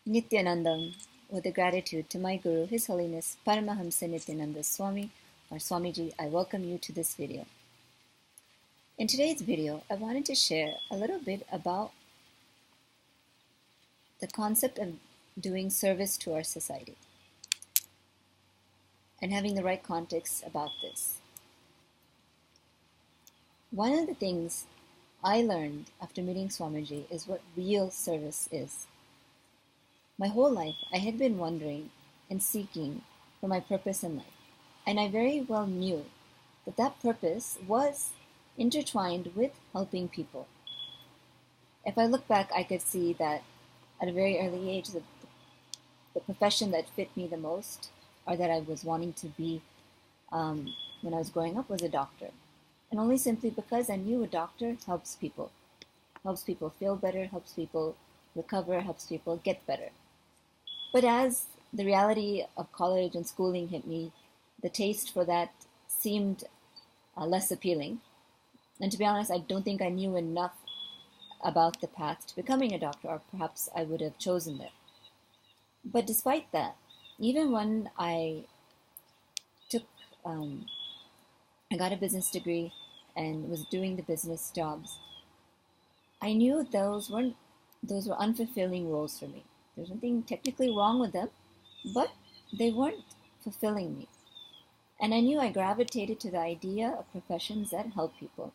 Nithyanandam, with a gratitude to my Guru, His Holiness Paramahamsa Nithyananda Swami, or Swamiji, I welcome you to this video. In today's video, I wanted to share a little bit about the concept of doing service to our society and having the right context about this. One of the things I learned after meeting Swamiji is what real service is. My whole life, I had been wondering and seeking for my purpose in life, and I very well knew that that purpose was intertwined with helping people. If I look back, I could see that at a very early age, the profession that fit me the most, or that I was wanting to be when I was growing up, was a doctor. And only simply because I knew a doctor helps people feel better, helps people recover, helps people get better. But as the reality of college and schooling hit me, the taste for that seemed less appealing. And to be honest, I don't think I knew enough about the path to becoming a doctor, or perhaps I would have chosen that. But despite that, even when I got a business degree and was doing the business jobs, I knew those were unfulfilling roles for me. There's nothing technically wrong with them, but they weren't fulfilling me. And I knew I gravitated to the idea of professions that help people.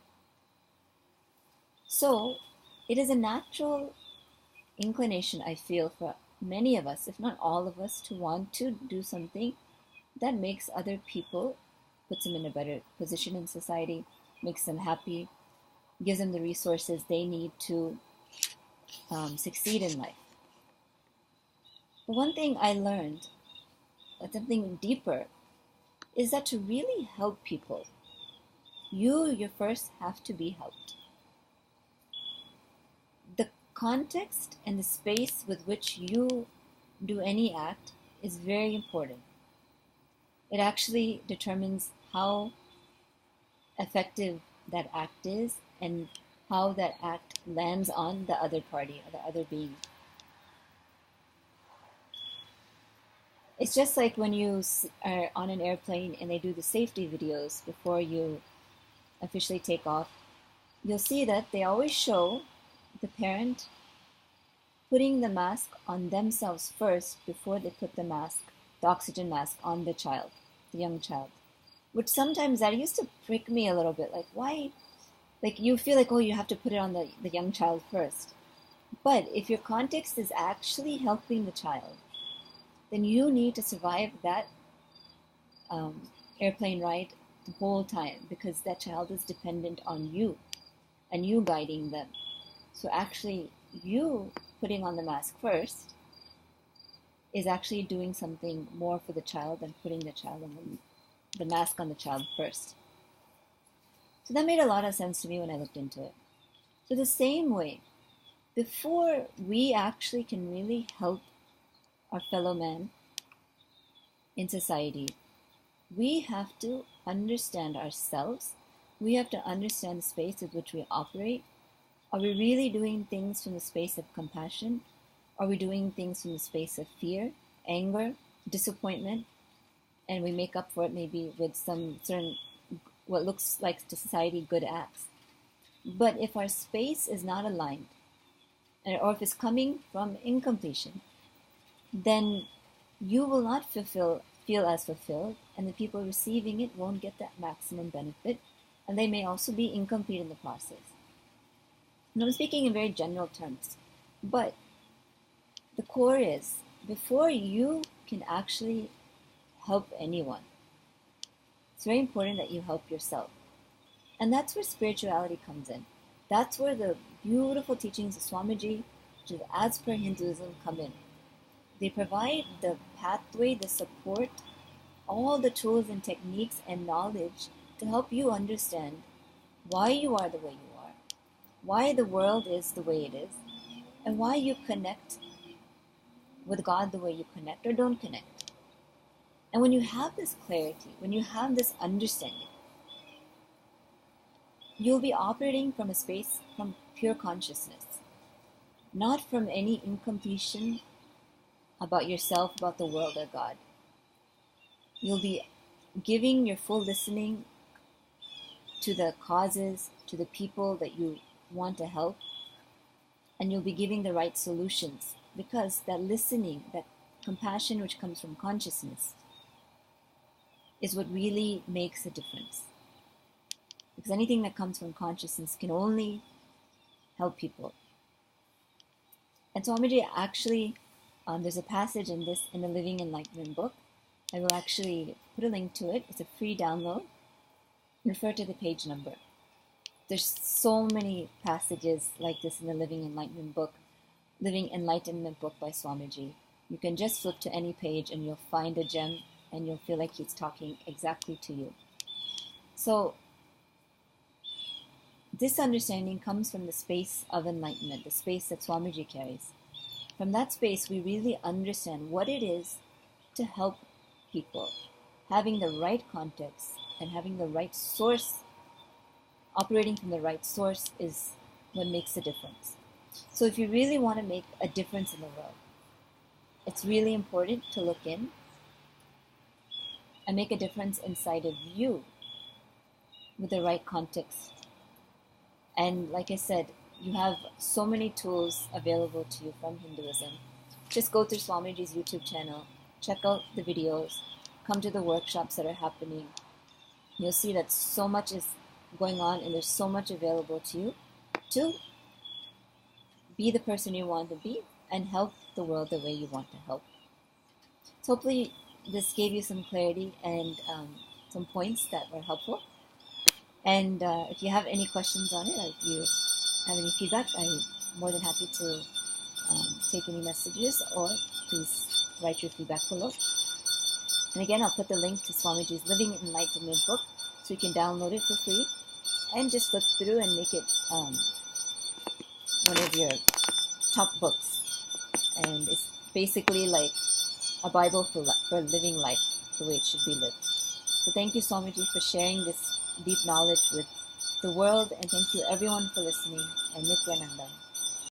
So it is a natural inclination, I feel, for many of us, if not all of us, to want to do something that makes other people, puts them in a better position in society, makes them happy, gives them the resources they need to succeed in life. But one thing I learned, something deeper, is that to really help people, you first have to be helped. The context and the space with which you do any act is very important. It actually determines how effective that act is and how that act lands on the other party or the other being. It's just like when you are on an airplane and they do the safety videos before you officially take off. You'll see that they always show the parent putting the mask on themselves first before they put the oxygen mask, on the child, the young child. Which sometimes that used to prick me a little bit. Like, why? Like, you feel like, oh, you have to put it on the young child first. But if your context is actually helping the child, then you need to survive that airplane ride the whole time, because that child is dependent on you and you guiding them. So actually, you putting on the mask first is actually doing something more for the child than putting the mask on the child first. So that made a lot of sense to me when I looked into it. So the same way, before we actually can really help our fellow man in society, we have to understand ourselves. We have to understand the space in which we operate. Are we really doing things from the space of compassion? Are we doing things from the space of fear, anger, disappointment? And we make up for it maybe with some certain, what looks like to society, good acts. But if our space is not aligned, or if it's coming from incompletion, then you will not feel as fulfilled, and the people receiving it won't get that maximum benefit, and they may also be incomplete in the process. And I'm speaking in very general terms, but the core is, before you can actually help anyone, it's very important that you help yourself. And that's where spirituality comes in. That's where the beautiful teachings of Swamiji, which is as per Hinduism, come in. They provide the pathway, the support, all the tools and techniques and knowledge to help you understand why you are the way you are, why the world is the way it is, and why you connect with God the way you connect or don't connect. And when you have this clarity, when you have this understanding, you'll be operating from a space from pure consciousness, not from any incompletion about yourself, about the world, or God. You'll be giving your full listening to the causes, to the people that you want to help, and you'll be giving the right solutions, because that listening, that compassion which comes from consciousness, is what really makes a difference. Because anything that comes from consciousness can only help people. And Swamiji actually, there's a passage in the Living Enlightenment book. I will actually put a link to it. It's a free download. Refer to the page number. There's so many passages like this in the Living Enlightenment book by Swamiji. You can just flip to any page and you'll find a gem, and you'll feel like he's talking exactly to you. So this understanding comes from the space of enlightenment, the space that Swamiji carries. From that space, we really understand what it is to help people. Having the right context and having the right source, operating from the right source, is what makes a difference. So if you really want to make a difference in the world, it's really important to look in and make a difference inside of you with the right context. And like I said, you have so many tools available to you from Hinduism. Just go through Swamiji's YouTube channel, check out the videos, come to the workshops that are happening. You'll see that so much is going on and there's so much available to you to be the person you want to be and help the world the way you want to help. So hopefully this gave you some clarity and some points that were helpful. And if you have any questions on it, or if you have any feedback, I'm more than happy to take any messages, or please write your feedback below. And again, I'll put the link to Swamiji's Living Enlightenment book, so you can download it for free and just flip through and make it one of your top books. And it's basically like a Bible for living life the way it should be lived. So thank you, Swamiji, for sharing this deep knowledge with the world, and thank you everyone for listening, and Nithyanandam.